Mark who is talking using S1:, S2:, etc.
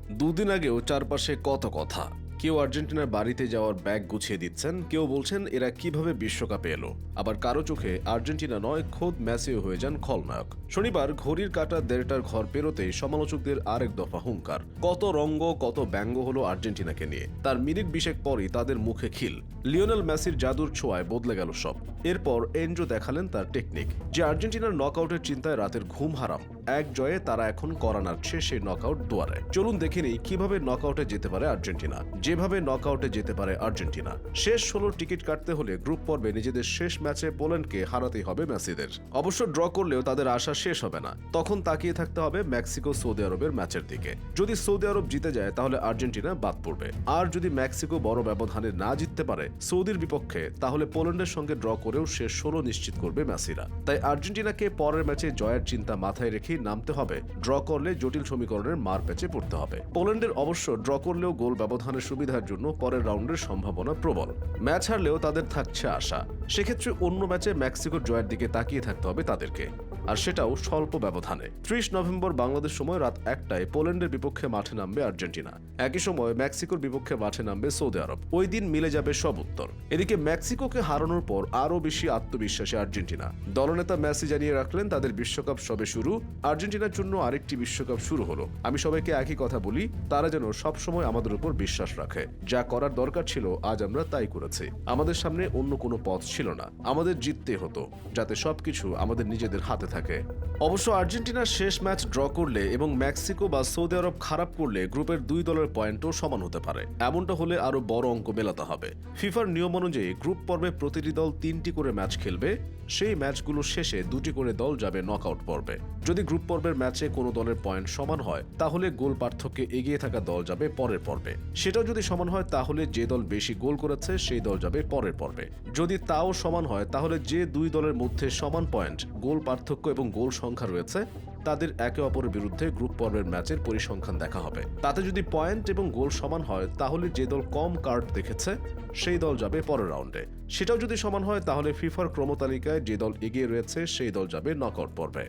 S1: দুদিন আগেও চারপাশে কত কথা। কেউ আর্জেন্টিনার বাড়িতে যাওয়ার ব্যাগ গুছিয়ে দিচ্ছেন, কেউ বলছেন এরা কিভাবে বিশ্বকাপে এলো। আবার কারো চোখে আর্জেন্টিনা নয়, খোদ মেসিও হয়ে যান খলনায়ক। শনিবার ঘড়ির কাঁটা 1:30টার ঘর পেরোতেই সমালোচকদের আরেক দফা হুঙ্কার। কত রঙ্গ, কত ব্যঙ্গ হলো আর্জেন্টিনাকে নিয়ে। তার মিনিট 20 পরই তাদের মুখে খিল। লিওনেল মেসির জাদুর ছোঁয়ায় বদলে গেল সব। এরপর এনজো দেখালেন তার টেকনিক, যে আর্জেন্টিনার নকআউটের চিন্তায় রাতের ঘুম হারাম। এক জয়ে তারা এখন করা নাড়ছে সেই নকআউট দুয়ারে। চলুন দেখে নিই কিভাবে নকআউটে যেতে পারে আর্জেন্টিনা, যেভাবে নকআউটে যেতে পারে আর্জেন্টিনা। শেষ 16 টিকিট কাটতে হলে গ্রুপ পর্বে নিজেদের শেষ ম্যাচে পোল্যান্ডকে হারাতেই হবে মেসিদের। অবশ্য ড্র করলেও তাদের আশা শেষ হবে না। তখন তাকিয়ে থাকতে হবে মেক্সিকো সৌদি আরবের ম্যাচের দিকে। যদি সৌদি আরব জিতে যায় তাহলে আর্জেন্টিনা বাদ পড়বে। আর যদি মেক্সিকো বড় ব্যবধানে না জিততে পারে সৌদির বিপক্ষে, তাহলে পোল্যান্ডের সঙ্গে ড্র করেও শেষ 16 নিশ্চিত করবে মেসিরা। তাই আর্জেন্টিনাকে পরের ম্যাচে জয়ের চিন্তা মাথায় রেখে নামতে হবে। ড্র করলে জটিল সমীকরণের মার প্যাচে পড়তে হবে। পোল্যান্ডের অবশ্য ড্র করলেও গোল ব্যবধানের সুবিধার জন্য পরের রাউন্ডের সম্ভাবনা প্রবল। ম্যাচ হারলেও তাদের থাকছে আশা। সেক্ষেত্রে অন্য ম্যাচে মেক্সিকোর জয়ের দিকে তাকিয়ে থাকতে হবে তাদেরকে, আর সেটাও স্বল্প ব্যবধানে। 30 নভেম্বর বাংলাদেশ সময় রাত 1টায় পোল্যান্ডের বিপক্ষে মাঠে নামবে আর্জেন্টিনা। একই সময় মেক্সিকোর বিপক্ষে মাঠে নামবে সৌদি আরব। ওই দিন মিলে যাবে সব উত্তর। এদিকে মেক্সিকোকে হারানোর পর আরও বেশি আত্মবিশ্বাসী আর্জেন্টিনা। দলনেতা মেসি জানিয়ে রাখলেন তাদের বিশ্বকাপ সবে শুরু। আর্জেন্টিনার জন্য আরেকটি বিশ্বকাপ শুরু হলো। আমি সবাইকে একই কথা বলি, তারা যেন সবসময় আমাদের উপর বিশ্বাস রাখে। যা করার দরকার ছিল আজ আমরা তাই করেছি। আমাদের সামনে অন্য কোনো পথ ছিল না। আমাদের জিততে হতো, যাতে সবকিছু আমাদের নিজেদের হাতে থাকে। অবশ্য আর্জেন্টিনার শেষ ম্যাচ ড্র করলে এবং মেক্সিকো বা সৌদি আরব খারাপ করলে গ্রুপের 2 দলের পয়েন্টও সমান হতে পারে। এমনটা হলে আরো বড় অঙ্ক মেলাতে হবে। ফিফার নিয়ম অনুযায়ী গ্রুপ পর্বে প্রতিটি দল 3টি করে ম্যাচ খেলবে। সেই ম্যাচগুলো শেষে 2টি করে দল যাবে নকআউট পর্বে। যদি গ্রুপ পর্বের ম্যাচে কোনো দলের পয়েন্ট সমান হয় তাহলে গোল পার্থক্যে এগিয়ে থাকা দল যাবে পরের পর্বে। সেটাও যদি সমান হয় তাহলে যে দল বেশি গোল করেছে সেই দল যাবে পরের পর্বে। যদি তাও সমান হয় তাহলে যে 2 দলের মধ্যে সমান পয়েন্ট, গোল পার্থক্য এবং গোল সংখ্যা রয়েছে তাদের একে অপরের বিরুদ্ধে গ্রুপ পর্বের ম্যাচের পরিসংখ্যান দেখা হবে। তাতে যদি পয়েন্ট এবং গোল সমান হয় তাহলে যে দল কম কার্ড দেখেছে সেই দল যাবে পরের রাউন্ডে। সেটাও যদি সমান হয় তাহলে ফিফার ক্রমতালিকায় যে দল এগিয়ে রয়েছে সেই দল যাবে নকআউট পর্বে।